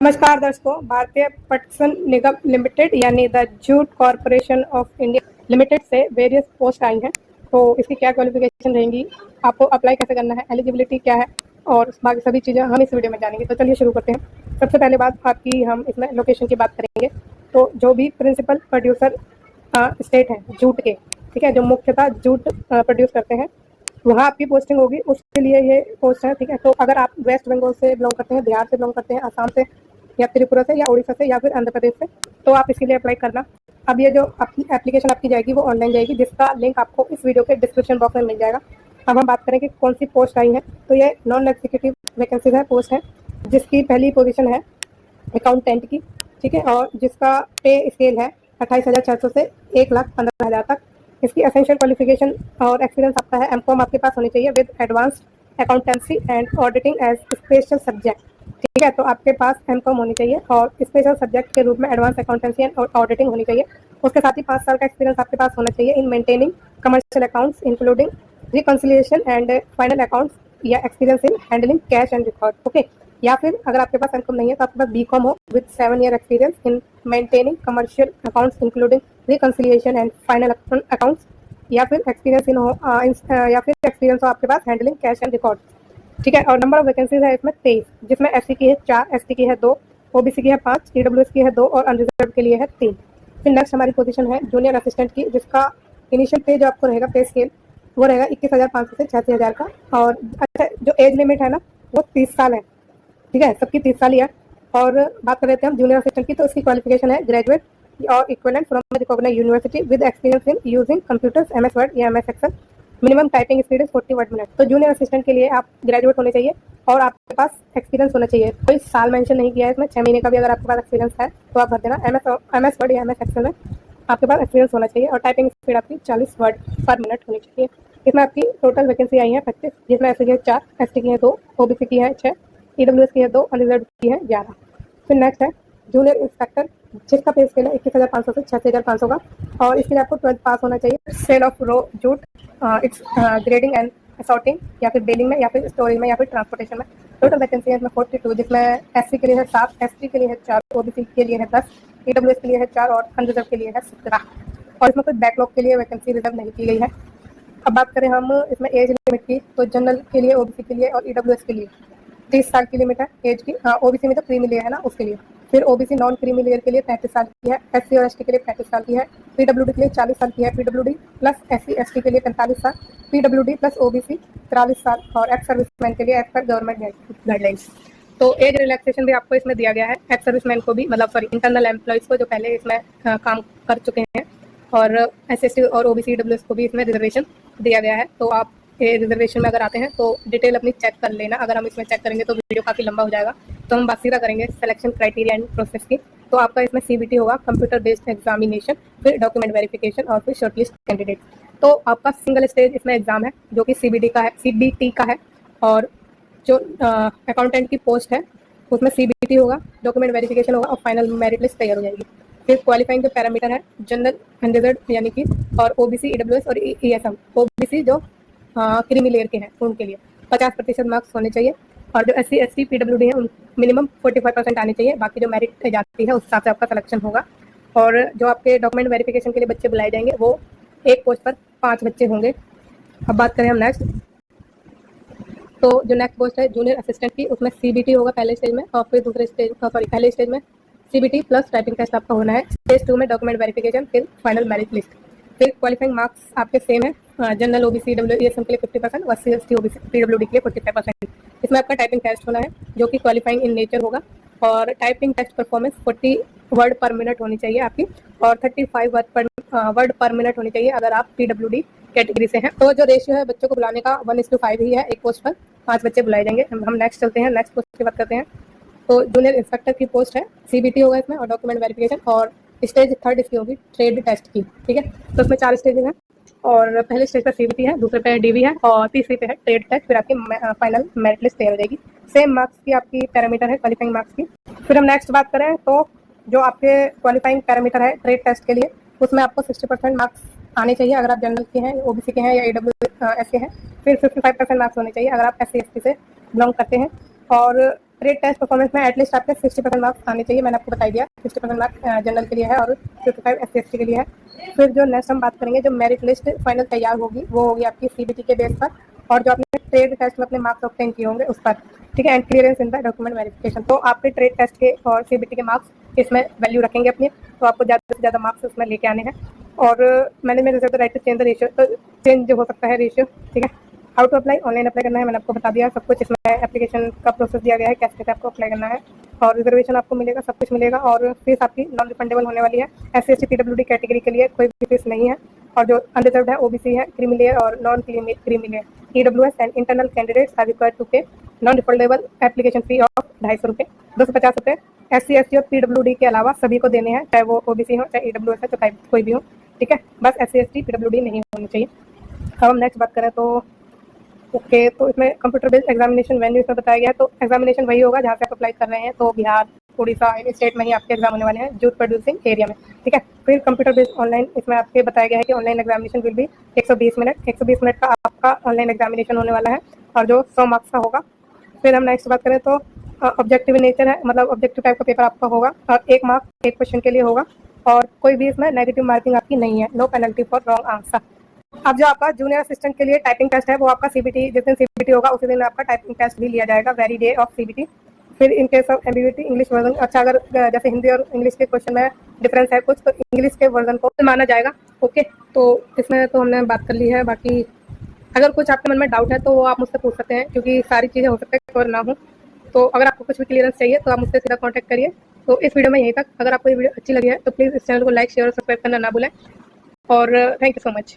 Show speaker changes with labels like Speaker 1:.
Speaker 1: नमस्कार दर्शकों, भारतीय पटसन निगम लिमिटेड यानी the jute corporation of India limited से वेरियस पोस्ट आई हैं। तो इसकी क्या क्वालिफिकेशन रहेंगी, आपको अप्लाई कैसे करना है, एलिजिबिलिटी क्या है और बाकी सभी चीज़ें हम इस वीडियो में जानेंगे। तो चलिए शुरू करते हैं। सबसे पहले बात आपकी, हम इसमें लोकेशन की बात करेंगे। तो जो भी प्रिंसिपल प्रोड्यूसर स्टेट है जूट के, ठीक है, जो मुख्यतः जूट प्रोड्यूस करते हैं, वहाँ आपकी पोस्टिंग होगी, उसके लिए ये पोस्ट है। ठीक है, तो अगर आप वेस्ट बंगाल से बिलोंग करते हैं, बिहार से बिलोंग करते हैं, असम से या त्रिपुरा से या उड़ीसा से या फिर आंध्र प्रदेश से, तो आप इसके लिए अप्लाई करना। अब ये जो आपकी एप्लीकेशन आपकी जाएगी वो ऑनलाइन जाएगी, जिसका लिंक आपको इस वीडियो के डिस्क्रिप्शन बॉक्स में मिल जाएगा। अब हम बात करें कि कौन सी पोस्ट आई है, तो ये नॉन एग्जीक्यूटिव वैकेंसीज है, पोस्ट है, जिसकी पहली पोजीशन है अकाउंटेंट की। ठीक है, और जिसका पे स्केल है 28,600 से 1,15,000 तक। इसकी एसेंशियल क्वालिफिकेशन और एक्सपीरियंस आपका है एमकॉम आपके पास होनी चाहिए with advanced accountancy and auditing as special subject. ठीक है, तो आपके पास एमकॉम होनी चाहिए और स्पेशल सब्जेक्ट के रूप में एडवांस अकाउंटेंसी एंड ऑडिटिंग होनी चाहिए। उसके साथ ही 5 साल का एक्सपीरियंस आपके पास होना चाहिए in maintaining commercial accounts including reconciliation and final accounts, या experience in handling cash and record. Okay, या फिर अगर आपके पास एमकॉम नहीं है तो आपके पास बीकॉम हो with 7 year experience in maintaining commercial accounts including reconciliation and final accounts, या फिर एक्सपीरियंस या फिर एक्सपीरियंस हो आपके पास हैंडलिंग कैश एंड रिकॉर्ड। ठीक है, और नंबर ऑफ वैकेंसीज है इसमें 23, जिसमें एससी की है 4, एसटी की है 2, ओबीसी की है 5, ईडब्ल्यूएस की है 2 और अनरिजर्व के लिए है 3। फिर नेक्स्ट हमारी पोजीशन है जूनियर असिस्टेंट की, जिसका इनिशियल पे जो आपको रहेगा पे स्केल वो रहेगा 21,500 से 86,000 का। और अच्छा, जो एज लिमिट है ना वो 30 साल है। ठीक है, सबकी 30 साल ही है। और बात कर लेते हैं हम जूनियर असिस्टेंट की, तो इसकी क्वालिफिकेशन है ग्रेजुएट और equivalent from recognised university with experience in using computers, MS Word या MS Excel. Minimum typing speed is 40 word minute. तो जूनियर असिस्टेंट के लिए आप ग्रेजुएट होने चाहिए और आपके पास एक्सपीरियंस होना चाहिए। कोई साल मेंशन नहीं किया है इसमें, 6 महीने का भी अगर आपके पास एक्सपीरियंस है तो आप भर देना। एमएस वर्ड या एमएस एक्सेल में आपके पास एक्सपीरियंस होना चाहिए और टाइपिंग स्पीड आपकी 40 वर्ड पर मिनट होनी चाहिए। इसमें आपकी टोटल वैकेंसी आई है 25, जिसमें एससी की है 4, एसटी की है 2, ओबीसी की है 6, ईडब्ल्यूएस की है 2, अनरिजर्व की है 11। फिर नेक्स्ट है जूनियर इंस्पेक्टर, जिसका पे स्केल है 21,500 से 86,500 का, और इसके लिए आपको 12th पास होना चाहिए। Sale of raw jute, its grading and sorting, या फिर बेलिंग में, या फिर स्टोरेज में, या फिर ट्रांसपोर्टेशन में। टोटल वैकेंसी है इसमें 42, जिसमें एससी के लिए है 7, एसटी के लिए है 4, ओबीसी के लिए है 10, ईडब्ल्यूएस के लिए है 4 और अनरिजर्व के लिए है 17। और इसमें कोई बैकलॉग के लिए वैकेंसी रिजर्व नहीं की गई है। अब बात करें हम इसमें एज लिमिट की, तो जनरल के लिए, ओबीसी के लिए और ईडब्ल्यूएस के लिए 30 साल की लिमिट है एज की। ओबीसी में तो क्रीमी लेयर है ना, उसके लिए। फिर ओबीसी नॉन क्रीमी लेयर के लिए 35 साल की है, एससी और एसटी के लिए 35 साल की है, पीडब्ल्यूडी के लिए 40 साल की है, पीडब्ल्यूडी प्लस एससी एसटी के लिए 45 साल, पीडब्ल्यूडी प्लस ओबीसी 43 साल, और एक्स सर्विसमैन के लिए एज पर गवर्नमेंट गाइडलाइंस। तो एज रिलैक्सेशन भी आपको इसमें दिया गया है एक्स सर्विसमैन को भी, मतलब सॉरी इंटरनल एम्प्लॉयज़ को जो पहले इसमें काम कर चुके हैं, और एसएसटी और ओबीसी डब्ल्यूएस को भी इसमें रिजर्वेशन दिया गया है। तो आप रिजर्वेशन में अगर आते हैं तो डिटेल अपनी चेक कर लेना। अगर हम इसमें चेक करेंगे तो वीडियो काफ़ी लंबा हो जाएगा, तो हम बात सीधा करेंगे सिलेक्शन क्राइटेरिया एंड प्रोसेस की। तो आपका इसमें सीबीटी होगा, कंप्यूटर बेस्ड एग्जामिनेशन, फिर डॉक्यूमेंट वेरिफिकेशन और फिर शॉर्टलिस्ट कैंडिडेट। तो आपका सिंगल स्टेज इसमें एग्जाम है जो कि सीबीटी का है। और जो अकाउंटेंट की पोस्ट है उसमें सीबीटी होगा, डॉक्यूमेंट वेरिफिकेशन होगा और फाइनल मेरिट लिस्ट तैयार हो जाएगी। फिर क्वालिफाइंग जो पैरामीटर है जनरल, अनरिजर्व यानी कि, और ओबीसी, ईडब्ल्यूएस और ईएसएम। ओबीसी जो क्रीमी लेयर के हैं उनके लिए 50% मार्क्स होने चाहिए, और जो एससी एसटी पीडब्ल्यूडी है उन मिनिमम 45% आने चाहिए। बाकी जो मेरिट जाती है उस हिसाब से आपका सिलेक्शन होगा। और जो आपके डॉक्यूमेंट वेरिफिकेशन के लिए बच्चे बुलाए जाएंगे वो एक पोस्ट पर 5 बच्चे होंगे। अब बात करें हम नेक्स्ट, तो जो नेक्स्ट पोस्ट है जूनियर असिस्टेंट की, उसमें सीबीटी होगा पहले स्टेज में, और फिर पहले स्टेज में सीबीटी प्लस टाइपिंग टेस्ट आपका होना है। स्टेज 2 में डॉक्यूमेंट वेरिफिकेशन, फिर फाइनल मेरिट लिस्ट। फिर क्वालिफाइंग मार्क्स आपके सेम है, जनरल ओबीसी ईएसएम के लिए 50% और एससी एसटी ओबीसी पीडब्ल्यूडी के लिए 45%। इसमें आपका टाइपिंग टेस्ट होना है जो कि क्वालिफाइंग इन नेचर होगा, और typing test performance 40 word per minute होनी चाहिए आपकी, और 35 वर्ड पर मिनट होनी चाहिए अगर आप पीडब्ल्यूडी कैटेगरी से हैं। तो जो रेशियो है बच्चों को बुलाने का 1:5 ही है, एक पोस्ट पर 5 बच्चे बुलाए जाएंगे। हम नेक्स्ट चलते हैं, नेक्स्ट पोस्ट की बात करते हैं। तो जूनियर इंस्पेक्टर की पोस्ट है, सीबीटी होगा इसमें और डॉक्यूमेंट वेरिफिकेशन, और स्टेज 3 इसकी होगी ट्रेड टेस्ट की। ठीक है, तो इसमें 4 स्टेजेस हैं, और पहले स्टेज पर सीबीटी है, दूसरे पे डीवी है, और तीसरी पे है ट्रेड टेस्ट। फिर आपकी फाइनल मेरिट लिस्ट तैयार हो जाएगी। सेम मार्क्स की आपकी पैरामीटर है क्वालिफाइंग मार्क्स की। फिर हम नेक्स्ट बात करें तो जो आपके क्वालिफाइंग पैरामीटर है ट्रेड टेस्ट के लिए, उसमें आपको 60% मार्क्स आने चाहिए अगर आप जनरल के हैं, ओबीसी के हैं या ईडब्ल्यूएस के हैं। फिर 55% मार्क्स होने चाहिए अगर आप एससी एसटी से बिलोंग करते हैं। और ट्रेड टेस्ट परफॉर्मेंस में एटलीस्ट आपके 60% मार्क्स आने चाहिए। मैंने आपको बता दिया 60% मार्क्स जनरल के लिए है और 55 SC/ST के लिए है। फिर जो नेक्स्ट हम बात करेंगे, जो मेरिट लिस्ट फाइनल तैयार होगी वो होगी आपकी CBT के बेस पर और जो आपने ट्रेड टेस्ट में अपने मार्क्स ऑब्टेन किए होंगे उस पर, ठीक है। And clearance in the document verification. तो आपके ट्रेड टेस्ट के और CBT के मार्क्स इसमें वैल्यू रखेंगे अपनी, तो आपको ज़्यादा से ज़्यादा मार्क्स उसमें लेके आने हैं। और management reserve the right to change the ratio, तो चेंज हो सकता है रेशियो, ठीक है। How to apply, online apply करना है, मैंने आपको बता दिया सब कुछ। इसमें एप्लीकेशन का प्रोसेस दिया गया है, कैसे कैसे आपको अप्लाई करना है और रिजर्वेशन आपको मिलेगा, सब कुछ मिलेगा। और फीस आपकी नॉन रिफंडेबल होने वाली है। SC/ST PWD कैटेगरी के लिए कोई भी फीस नहीं है और जो अनरिजर्व्ड है OBC है, क्रीमी लेयर और non creamy layer, EWS and internal candidates are required to pay non refundable application fee of 250 रुपये, 250 रुपये SC/ST और PWD के अलावा सभी को देने हैं, चाहे वो OBC हो चाहे EWS है, चाहे कोई भी हो, ठीक है। बस SC/ST PWD नहीं होनी चाहिए। अब हम नेक्स्ट बात करें तो ओके, तो इसमें कंप्यूटर बेस्ड एग्जामिनेशन वेन्यू इसमें बताया गया है। तो एग्जामिनेशन वही होगा जहाँ से आप अप्लाई कर रहे हैं, तो बिहार, उड़ीसा, इन स्टेट में ही आपके एग्जाम होने वाले हैं, जूट प्रोड्यूसिंग एरिया में, ठीक है। फिर कंप्यूटर बेस्ड ऑनलाइन, इसमें आपके बताया गया है कि online examination will be 120 minute, 120 minute का आपका ऑनलाइन एग्जामिनेशन होने वाला है और जो 100 मार्क्स का होगा। फिर हम नेक्स्ट बात करें तो ऑब्जेक्टिव नेचर है, मतलब ऑब्जेक्टिव टाइप का पेपर आपका होगा और 1 मार्क 1 क्वेश्चन के लिए होगा और कोई भी इसमें नेगेटिव मार्किंग आपकी नहीं है, no penalty for wrong answer. अब जो आपका जूनियर असिस्टेंट के लिए टाइपिंग टेस्ट है वो आपका CBT, जिस दिन CBT होगा उसी दिन आपका टाइपिंग टेस्ट भी लिया जाएगा, वेरी डे ऑफ CBT। फिर in case of ambiguity English version, अच्छा अगर जैसे हिंदी और इंग्लिश के क्वेश्चन में डिफरेंस है कुछ, तो इंग्लिश के वर्जन को माना जाएगा, ओके। तो इसमें तो हमने बात कर ली है। बाकी अगर कुछ आपके मन में डाउट है तो वो आप मुझसे पूछ सकते हैं, क्योंकि सारी चीज़ें हो सकता है कवर ना हो। तो अगर आपको कुछ भी क्लियरेंस चाहिए तो आप मुझसे सीधा कॉन्टैक्ट करिए। तो इस वीडियो में यहीं तक। अगर आपको ये वीडियो अच्छी लगी है तो प्लीज़ इस चैनल को लाइक, शेयर और सब्सक्राइब करना ना भूलें और थैंक यू सो मच।